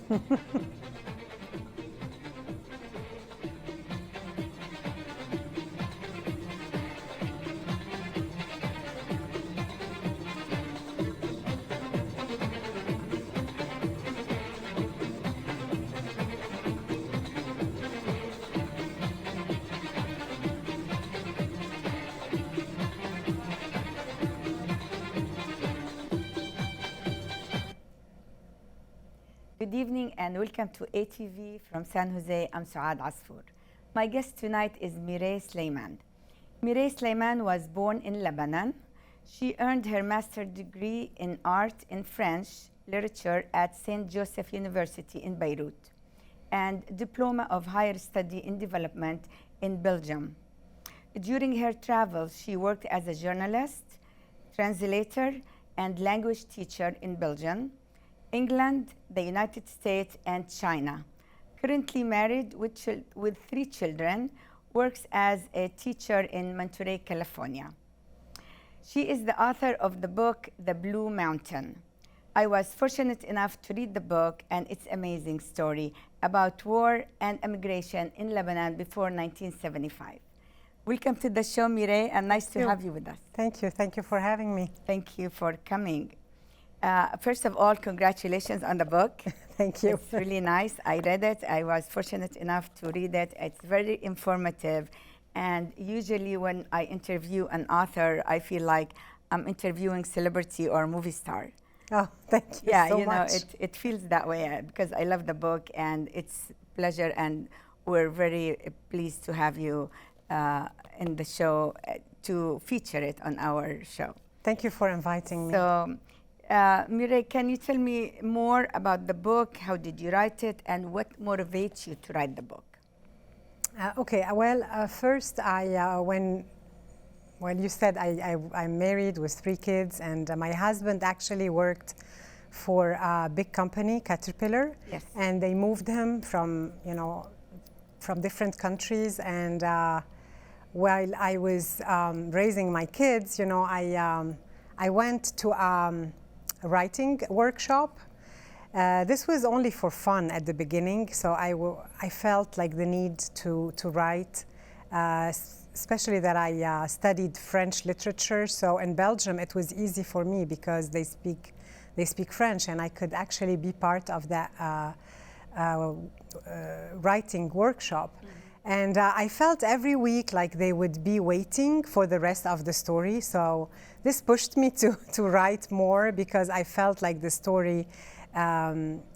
Good evening and welcome to ATV from San Jose. I'm Suad Asfour. My guest tonight is Mireille Sleiman. Mireille Sleiman was born in Lebanon. She earned her master's degree in art in French literature at St. Joseph University in Beirut and diploma of higher study in development in Belgium. During her travels, she worked as a journalist, translator, and language teacher in Belgium, England, the United States, and China. Currently married with 3 children, works as a teacher in Monterey, California. She is the author of the book, The Blue Mountain. I was fortunate enough to read the book and its amazing story about war and immigration in Lebanon before 1975. Welcome to the show, Mireille, and nice to have you with us. Thank you. Thank you for having me. Thank you for coming. First of all, congratulations on the book. Thank you. It's really nice. I read it. I was fortunate enough to read it. It's very informative. And usually when I interview an author, I feel like I'm interviewing celebrity or movie star. Oh, thank you so much. It feels that way because I love the book and it's a pleasure, and we're very pleased to have you in the show to feature it on our show. Thank you for inviting me. So, Mireille, can you tell me more about the book? How did you write it, and what motivates you to write the book? Okay, well, first, when you said I'm married with 3 kids, and my husband actually worked for a big company, Caterpillar, yes. And they moved him from different countries, and while I was raising my kids, I went to a writing workshop. This was only for fun at the beginning, so I felt like the need to write, especially that I studied French literature. So in Belgium, it was easy for me because they speak French, and I could actually be part of that writing workshop. Mm-hmm. And I felt every week like they would be waiting for the rest of the story. So this pushed me to write more because I felt like the story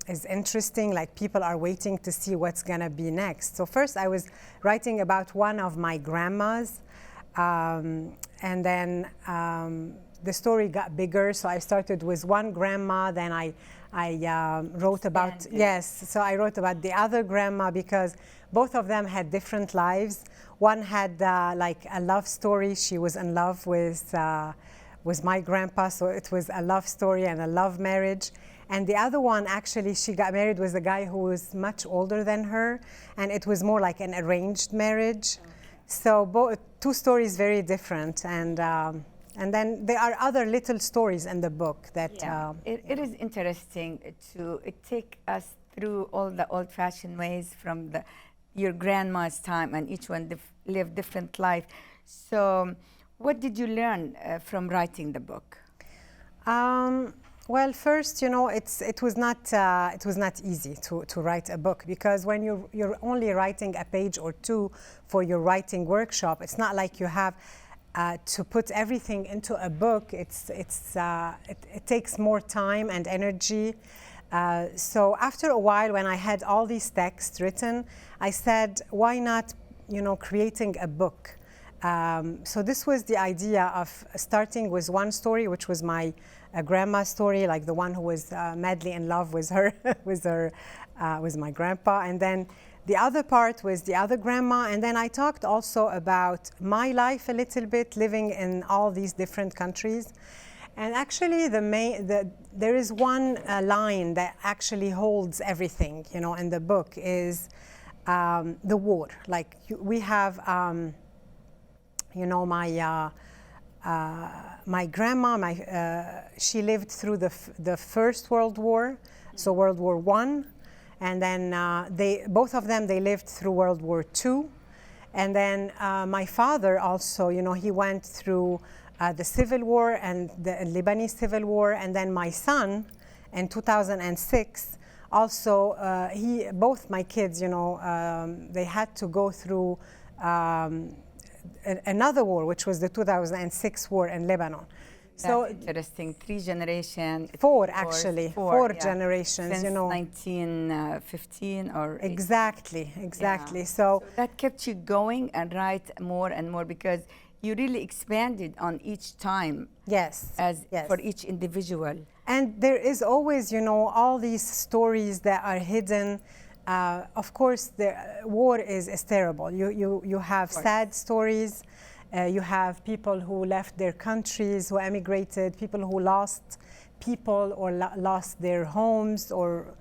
is interesting, like people are waiting to see what's gonna be next. So first I was writing about one of my grandmas, and then the story got bigger. So I started with one grandma, then I wrote about, yes, so I wrote about the other grandma because both of them had different lives. One had like a love story. She was in love with my grandpa, so it was a love story and a love marriage. And the other one, actually, she got married with a guy who was much older than her, and it was more like an arranged marriage. Okay. So 2 stories very different, and then there are other little stories in the book that... Yeah. It is interesting to take us through all the old-fashioned ways from your grandma's time, and each one lived different life. So what did you learn from writing the book? Well, first, it was not easy to write a book, because when you're only writing a page or 2 for your writing workshop, it's not like you have to put everything into a book. It takes more time and energy. So after a while, when I had all these texts written, I said, why not, creating a book? So this was the idea of starting with one story, which was my grandma's story, like the one who was madly in love with her, with my grandpa. And then the other part was the other grandma. And then I talked also about my life a little bit, living in all these different countries. And actually, there is one line that actually holds everything, in the book, is the war. Like we have, my grandma, she lived through the First World War, so World War I, And then both of them, they lived through World War II. And then my father also, he went through the Civil War and the Lebanese Civil War. And then my son, in 2006, also, both my kids, they had to go through another war, which was the 2006 war in Lebanon. That's interesting. 3 generations. Four, actually. Four yeah. generations, Since 1915 or... Exactly. Yeah. So that kept you going and write more and more because you really expanded on each time. Yes. For each individual. And there is always, all these stories that are hidden. Of course, the war is terrible. You have sad stories. You have people who left their countries, who emigrated, people who lost people or lost their homes. Or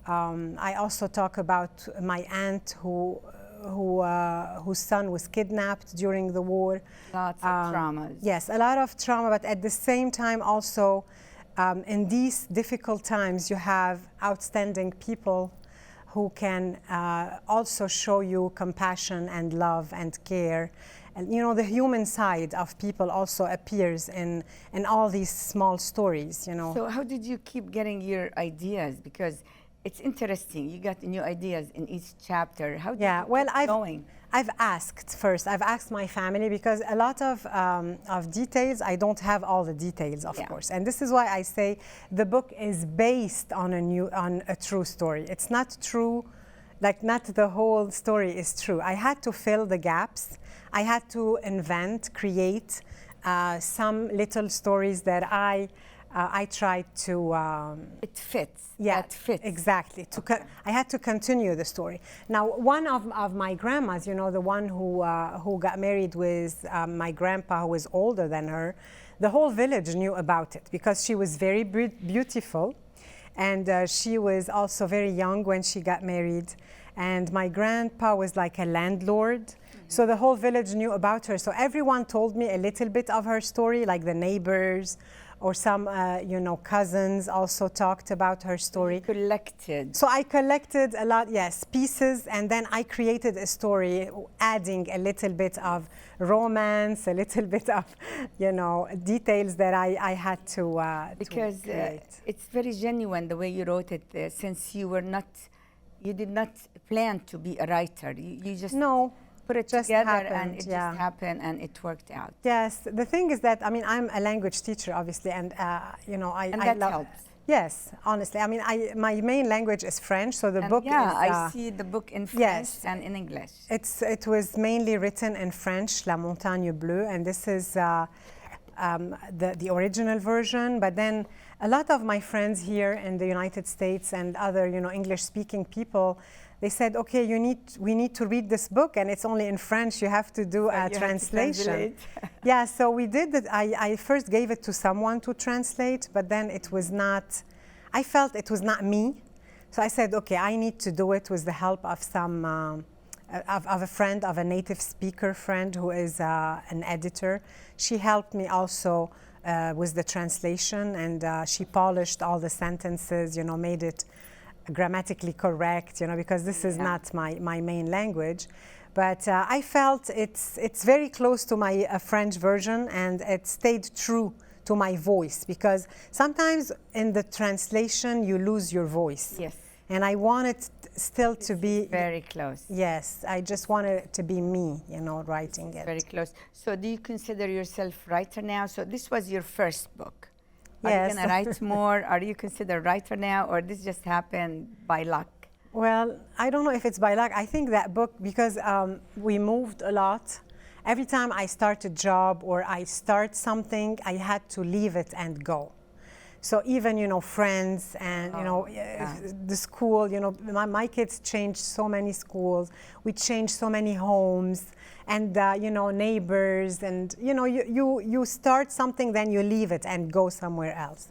I also talk about my aunt whose son was kidnapped during the war. Lots of traumas. Yes, a lot of trauma, but at the same time also, in these difficult times, you have outstanding people who can also show you compassion and love and care. And the human side of people also appears in all these small stories, So how did you keep getting your ideas? Because it's interesting. You got new ideas in each chapter. How did you keep going? I've asked first. I've asked my family because a lot of details, I don't have all the details, of course. And this is why I say the book is based on a true story. It's not true, not the whole story is true. I had to fill the gaps. I had to create some little stories that I tried to... it fits. Yeah, that fits. Exactly. I had to continue the story. Now, one of my grandmas, the one who got married with my grandpa, who was older than her, the whole village knew about it because she was very beautiful. And she was also very young when she got married. And my grandpa was like a landlord. So the whole village knew about her. So everyone told me a little bit of her story, like the neighbors or some, cousins also talked about her story. You collected. So I collected a lot, yes, pieces, and then I created a story, adding a little bit of romance, a little bit of, details that I had to because it's very genuine the way you wrote it, since you did not plan to be a writer. You just put it together and it just happened and it worked out. Yes, the thing is that, I'm a language teacher, obviously, and, that helps. Yes, honestly. My main language is French, so the book is... I see the book in French and in English. It was mainly written in French, La Montagne Bleue, and this is the original version, but then a lot of my friends here in the United States and other, English-speaking people, they said, okay, we need to read this book, and it's only in French. You have to do a translation. Yeah, so we did it. I first gave it to someone to translate, but then it was not, I felt it was not me. So I said, okay, I need to do it with the help of some, of a friend, of a native speaker friend who is an editor. She helped me also with the translation, and she polished all the sentences, made it grammatically correct, because this is not my main language. But I felt it's very close to my French version, and it stayed true to my voice, because sometimes in the translation you lose your voice. Yes. And I want it still to be very close. Yes, I just want it to be me, writing it. Very close. So do you consider yourself writer now? So this was your first book. Yes. Are you going to write more? Are you considered writer now, or this just happened by luck? Well, I don't know if it's by luck. I think that book, because we moved a lot. Every time I start a job or I start something, I had to leave it and go. So even, friends and, the school, my kids changed so many schools. We changed so many homes and, neighbors. And, you start something, then you leave it and go somewhere else.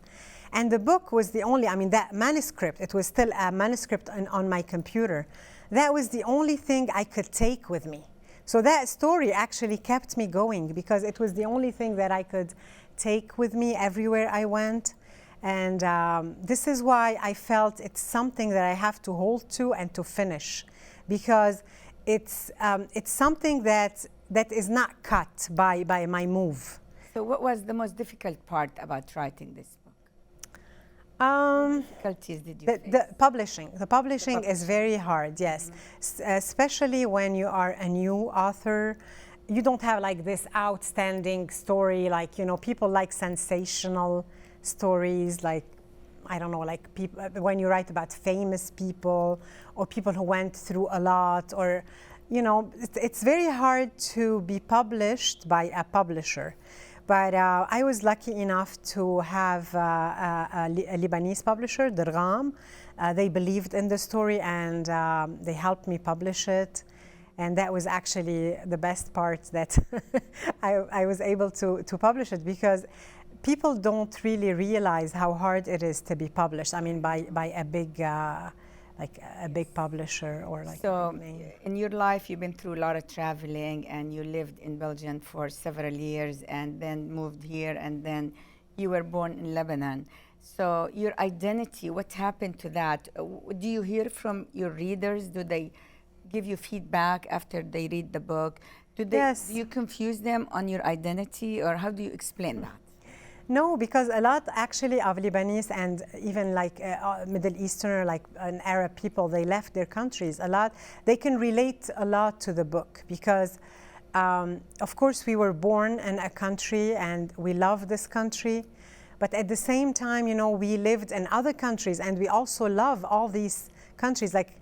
And the book was the only, that manuscript, it was still a manuscript on my computer. That was the only thing I could take with me. So that story actually kept me going, because it was the only thing that I could take with me everywhere I went. And this is why I felt it's something that I have to hold to and to finish, because it's something that is not cut by my move. So what was the most difficult part about writing this book? What difficulties did you face? The publishing is very hard, yes. Especially when you are a new author. You don't have like this outstanding story, like, you know, people like sensational stories, like, I don't know, like people, when you write about famous people or people who went through a lot, or, you know, it's very hard to be published by a publisher. But I was lucky enough to have a Lebanese publisher, Dirgham. They believed in the story, and they helped me publish it. And that was actually the best part, that I was able to publish it, because people don't really realize how hard it is to be published. I mean, by a big, like a big publisher or like a big name. In your life, you've been through a lot of traveling, and you lived in Belgium for several years, and then moved here, and then you were born in Lebanon. So your identity, what happened to that? Do you hear from your readers? Do they give you feedback after they read the book? Do you confuse them on your identity, or how do you explain that? No, because a lot actually of Lebanese and even like Middle Eastern, like Arab people, they left their countries a lot. They can relate a lot to the book, because of course we were born in a country and we love this country, but at the same time, you know, we lived in other countries and we also love all these countries. Like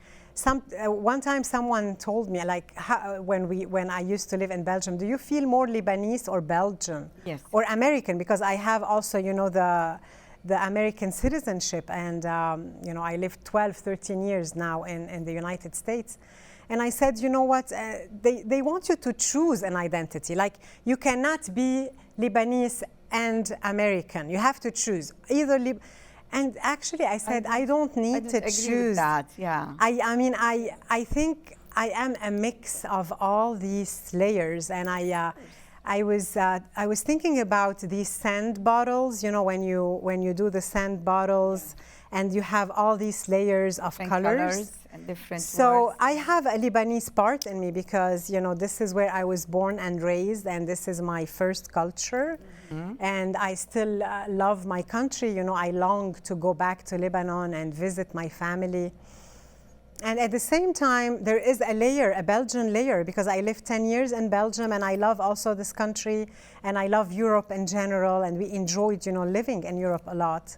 one time someone told me, like, when I used to live in Belgium, do you feel more Lebanese or Belgian? Yes. Or American? Because I have also, you know, the American citizenship, and you know, I lived 12, 13 years now in the United States. And I said, you know what, they want you to choose an identity. Like, you cannot be Lebanese and American. You have to choose either and actually, I said, I don't need to choose. With that, yeah. I mean, I think I am a mix of all these layers, and I was thinking about these sand bottles. You know, when you do the sand bottles, and you have all these layers of colors and different so words. I have a Lebanese part in me, because, you know, this is where I was born and raised, and this is my first culture. And I still love my country. You know, I long to go back to Lebanon and visit my family. And at the same time, there is a layer, a Belgian layer, because I lived 10 years in Belgium, and I love also this country, and I love Europe in general, and we enjoyed, you know, living in Europe a lot.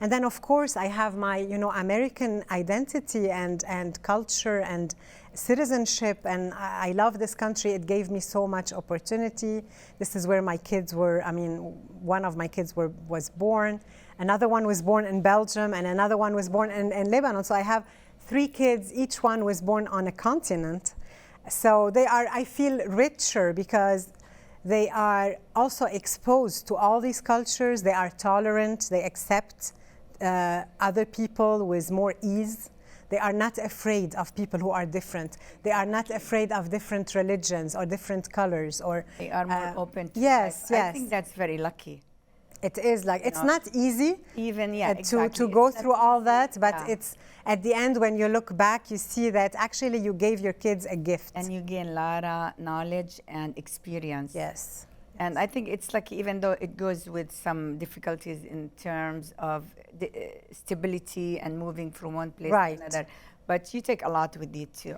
And then, of course, I have my, you know, American identity and culture and citizenship, and I love this country. It gave me so much opportunity. This is where my kids were. I mean, one of my kids was born. Another one was born in Belgium, and another one was born in Lebanon. So I have 3 kids. Each one was born on a continent. So they are, I feel, richer, because they are also exposed to all these cultures. They are tolerant. They accept other people with more ease. They are not afraid of people who are different. They are not afraid of different religions or different colors. Or they are more open to yes, life. yes. I think that's very lucky. It is like, it's not easy even exactly. to go through all that, but it's at the end, when you look back, you see that actually you gave your kids a gift. And you gain a lot of knowledge and experience. Yes. And I think it's like, even though it goes with some difficulties in terms of the, stability and moving from one place to another, but you take a lot with you too.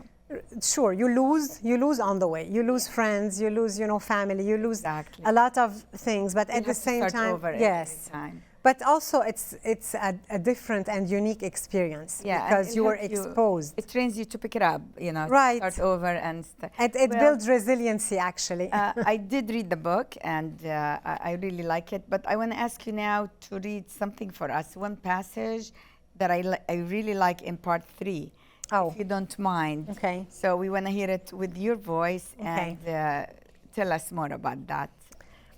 Sure, you lose on the way. You lose friends, you lose, you know, family, you lose a lot of things, but at the same time, yes. But also, it's a different and unique experience, because you were exposed. It trains you to pick it up, you know, start over and it builds resiliency, actually. I did read the book, and I really like it. But I want to ask you now to read something for us. One passage that I really like in part 3. Oh. If you don't mind. Okay. So we want to hear it with your voice, and tell us more about that.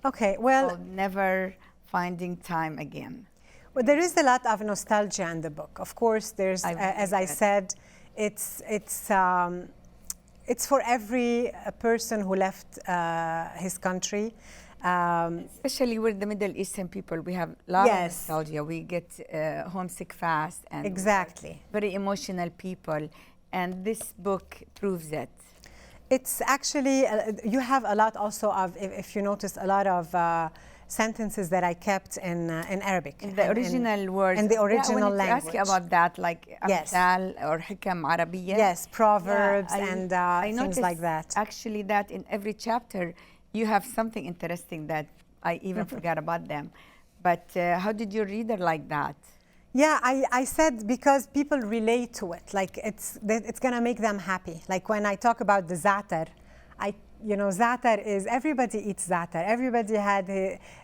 Okay, well. So never finding time again. Well, there is a lot of nostalgia in the book. Of course, there's, as I said, it's for every person who left his country. Especially we're the Middle Eastern people, we have a lot of Yes. nostalgia. We get homesick fast, and Exactly. very emotional people. And this book proves it. It's actually, you have a lot also of, if you notice, a lot of sentences that I kept in Arabic. In the original words. In the original I wanted language. to ask you about that, like Yes. amthal or hikam Arabiya. Yes, proverbs I and I things noticed like that. actually that in every chapter you have something interesting that I even forgot about them. But how did your reader like that? Yeah, I said because people relate to it, like it's gonna make them happy. Like when I talk about the za'atar, za'atar is, everybody eats za'atar. Everybody had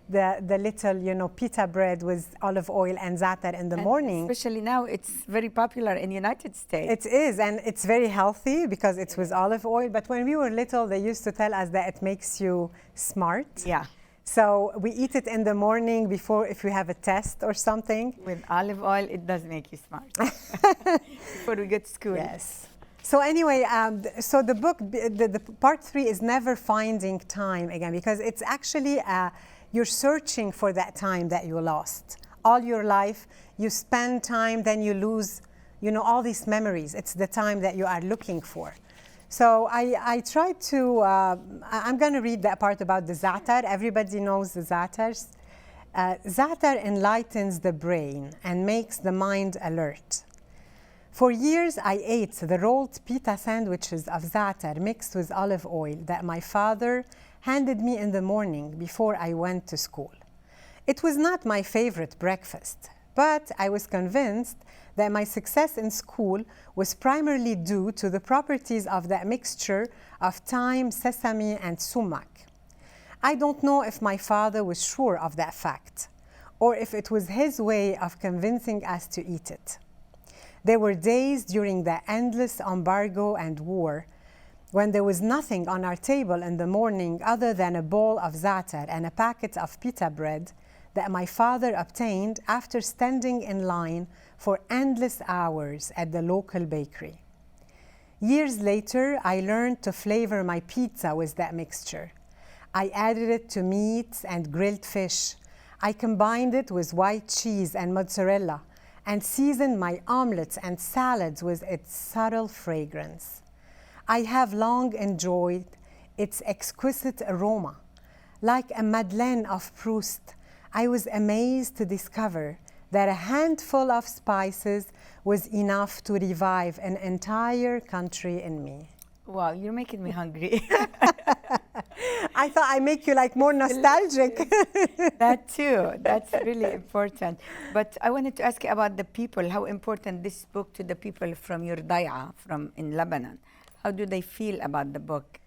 the little, pita bread with olive oil and za'atar in the morning. Especially now, it's very popular in United States. It is, and it's very healthy because it's with olive oil. But when we were little, they used to tell us that it makes you smart. Yeah. So we eat it in the morning before, if we have a test or something. With olive oil, it does make you smart. Before we get to school. Yes. So anyway, so the book, the part 3 is never finding time again, because it's actually, you're searching for that time that you lost. All your life, you spend time, then you lose, all these memories. It's the time that you are looking for. So I tried to, I'm going to read that part about the za'atar. Everybody knows the za'atars. Za'atar enlightens the brain and makes the mind alert. For years, I ate the rolled pita sandwiches of za'atar mixed with olive oil that my father handed me in the morning before I went to school. It was not my favorite breakfast, but I was convinced that my success in school was primarily due to the properties of that mixture of thyme, sesame, and sumac. I don't know if my father was sure of that fact, or if it was his way of convincing us to eat it. There were days during the endless embargo and war when there was nothing on our table in the morning other than a bowl of za'atar and a packet of pita bread that my father obtained after standing in line for endless hours at the local bakery. Years later, I learned to flavor my pizza with that mixture. I added it to meats and grilled fish. I combined it with white cheese and mozzarella and seasoned my omelets and salads with its subtle fragrance. I have long enjoyed its exquisite aroma. Like a Madeleine of Proust, I was amazed to discover that a handful of spices was enough to revive an entire country in me. Wow, you're making me hungry. I thought I'd make you like more nostalgic. That too, that's really important. But I wanted to ask you about the people, how important this book to the people from your daya, from in Lebanon. How do they feel about the book?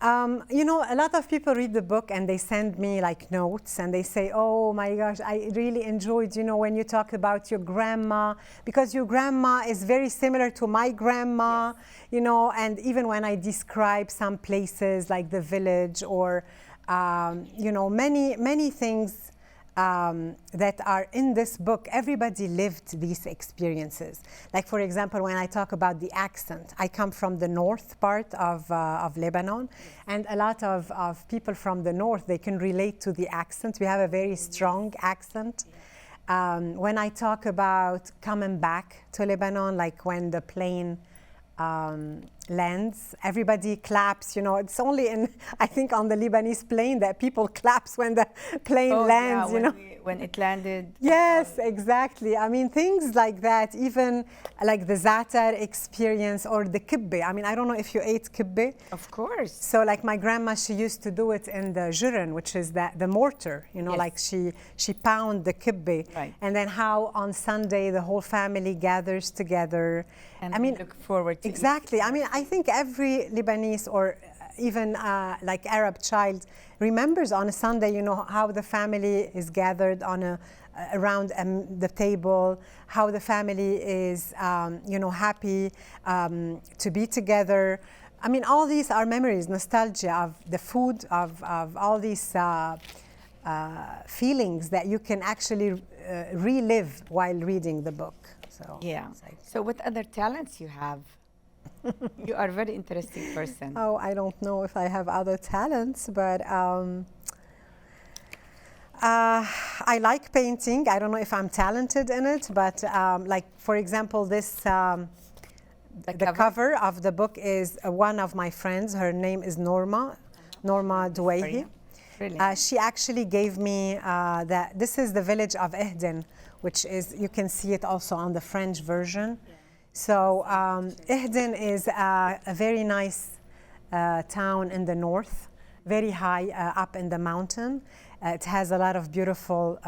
A lot of people read the book and they send me like notes and they say, oh my gosh, I really enjoyed, when you talk about your grandma, because your grandma is very similar to my grandma, yes. And even when I describe some places like the village or, many things that are in this book, everybody lived these experiences. Like, for example, when I talk about the accent, I come from the north part of Lebanon, and a lot of people from the north, they can relate to the accent. We have a very strong accent. When I talk about coming back to Lebanon, like when the plane lands, everybody claps. It's only I think on the Lebanese plane that people claps when the plane lands. Yeah, when it landed. Yes, exactly. I mean, things like that, even like the za'atar experience or the kibbeh. I mean, I don't know if you ate kibbeh. Of course. So like my grandma, she used to do it in the juran, which is the mortar, Yes. like she pound the kibbeh. Right. And then how on Sunday the whole family gathers together. And I mean, look forward to exactly. it. I mean, I think every Lebanese or even like Arab child remembers on a Sunday, how the family is gathered on around the table, how the family is, happy to be together. I mean, all these are memories, nostalgia of the food, of all these feelings that you can actually relive while reading the book. So, yeah. So what other talents you have? You are a very interesting person. Oh, I don't know if I have other talents, but I like painting. I don't know if I'm talented in it, but like, for example, this, the cover of the book is one of my friends. Her name is Norma Douaihi. She actually gave me this is the village of Ehden, which is, you can see it also on the French version. Yeah. So Ehden is a very nice town in the north, very high up in the mountain. It has a lot of beautiful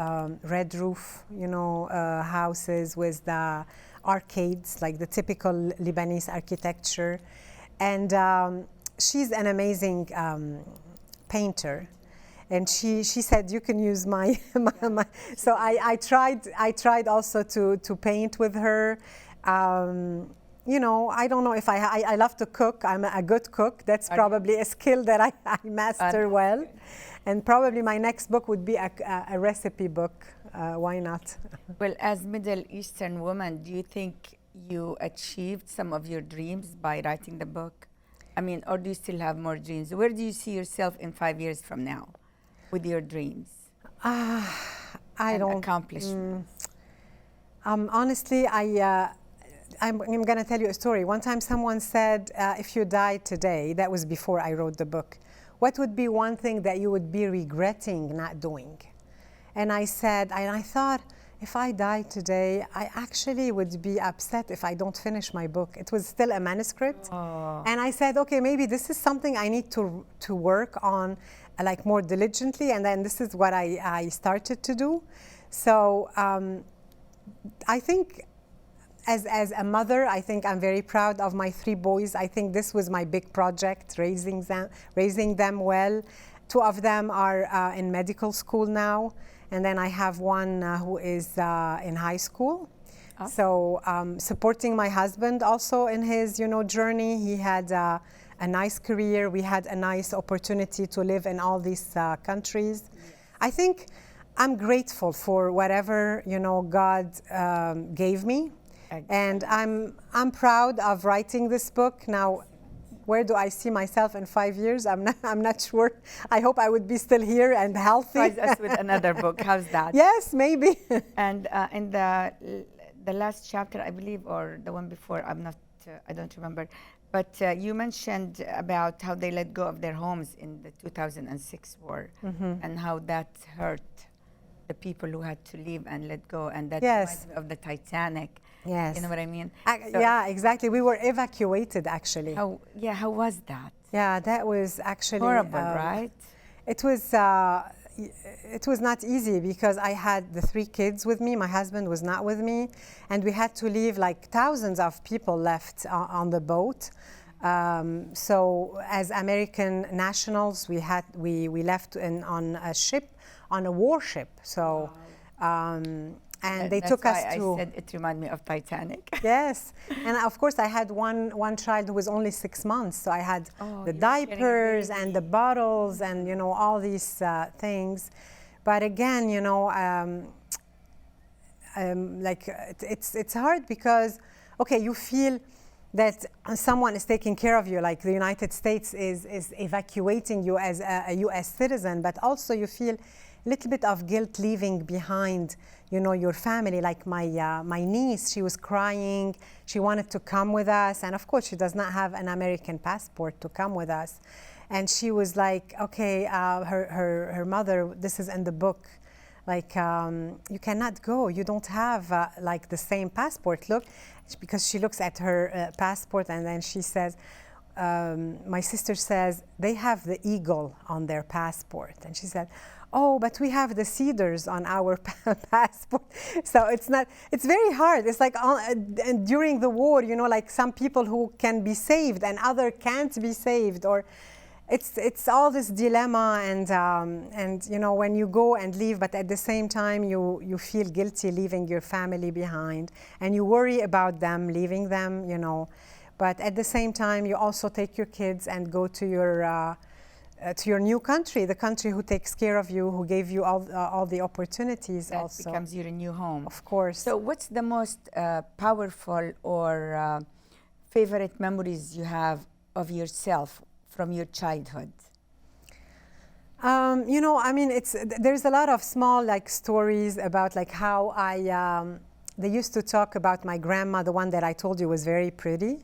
red roof, houses with the arcades, like the typical Lebanese architecture. And she's an amazing painter. And she said, you can use my so I tried also to paint with her. I don't know if I love to cook. I'm a good cook. That's probably a skill that I master well. And probably my next book would be a recipe book. Why not? Well, as Middle Eastern woman, do you think you achieved some of your dreams by writing the book? I mean, or do you still have more dreams? Where do you see yourself in 5 years from now with your dreams? I don't accomplishments. Honestly, I'm going to tell you a story. One time someone said, if you died today, that was before I wrote the book, what would be one thing that you would be regretting not doing? And I said, and I thought, if I died today, I actually would be upset if I don't finish my book. It was still a manuscript. Oh. And I said, okay, maybe this is something I need to work on like more diligently. And then this is what I started to do. So I think as a mother, I think I'm very proud of my 3 boys. I think this was my big project, raising them well. 2 of them are in medical school now. And then I have one who is in high school. Oh. So supporting my husband also in his, journey. He had a nice career. We had a nice opportunity to live in all these countries. Yes. I think I'm grateful for whatever, God gave me. And I'm proud of writing this book. Now, where do I see myself in 5 years? I'm not sure. I hope I would be still here and healthy. Surprise us with another book. How's that? Yes, maybe. And in the last chapter, I believe, or the one before, I don't remember. But you mentioned about how they let go of their homes in the 2006 war, and how that hurt the people who had to leave and let go, and that reminds me of the Titanic. Yes. You know what I mean? So yeah, exactly. We were evacuated, actually. How was that? Yeah, that was actually horrible, right? It was not easy because I had the 3 kids with me. My husband was not with me, and we had to leave. Like thousands of people left on the boat. So as American nationals, we left on a ship, on a warship. So. Wow. And they took us to. I said it reminded me of Titanic. Yes, and of course I had one child who was only 6 months, so I had the diapers and the bottles and all these things. But again, like it's hard because you feel that someone is taking care of you, like the United States is evacuating you as a U.S. citizen, but also you feel a little bit of guilt leaving behind your family. Like my niece, she was crying. She wanted to come with us. And of course, she does not have an American passport to come with us. And she was like, okay, her mother, this is in the book, like, you cannot go. You don't have like the same passport. Look, because she looks at her passport and then she says, my sister says, they have the eagle on their passport. And she said, oh, but we have the cedars on our passport. So it's very hard. It's like and during the war, like some people who can be saved and other can't be saved, or it's all this dilemma, and when you go and leave, but at the same time you feel guilty leaving your family behind, and you worry about them, leaving them, but at the same time you also take your kids and go to your new country, the country who takes care of you, who gave you all the opportunities. That also becomes your new home. Of course. So what's the most powerful or favorite memories you have of yourself from your childhood? You know, I mean, there's a lot of small like stories about like how they used to talk about my grandma, the one that I told you was very pretty.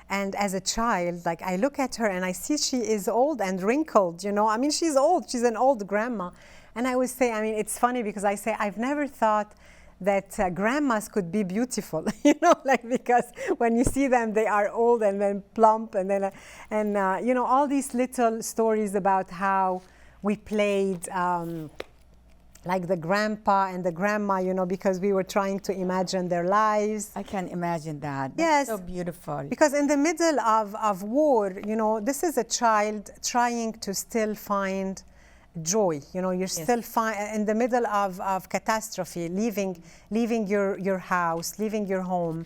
And as a child, like I look at her and I see she is old and wrinkled, you know. I mean, she's old, she's an old grandma. And I would say, I mean, it's funny because I say, I've never thought that grandmas could be beautiful, you know, like because when you see them, they are old and then plump and then, you know, all these little stories about how we played like the grandpa and the grandma, you know, because we were trying to imagine their lives. I can imagine that. Yes. That's so beautiful. Because in the middle of war, you know, this is a child trying to still find joy. You know, you're still in the middle of catastrophe, leaving your house, leaving your home.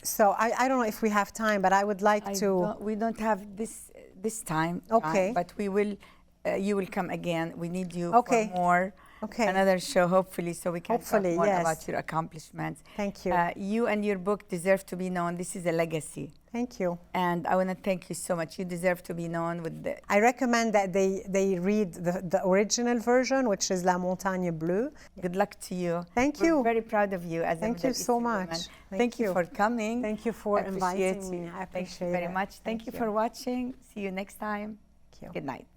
So I don't know if we have time, but I would like to. We don't have this time. Okay. But we will. You will come again. We need you Okay. for more. Okay. Another show, hopefully, so we can talk more yes. about your accomplishments. Thank you. You and your book deserve to be known. This is a legacy. Thank you. And I want to thank you so much. You deserve to be known with the. I recommend that they read the original version, which is La Montagne Bleue. Good luck to you. Thank We're you. very proud of you as a Thank you Middle so Eastern much. woman. Thank Thank you you for coming. Thank you for I appreciate inviting me. I appreciate Thank you very it. much. Thank you for watching. See you next time. Thank you. Good night.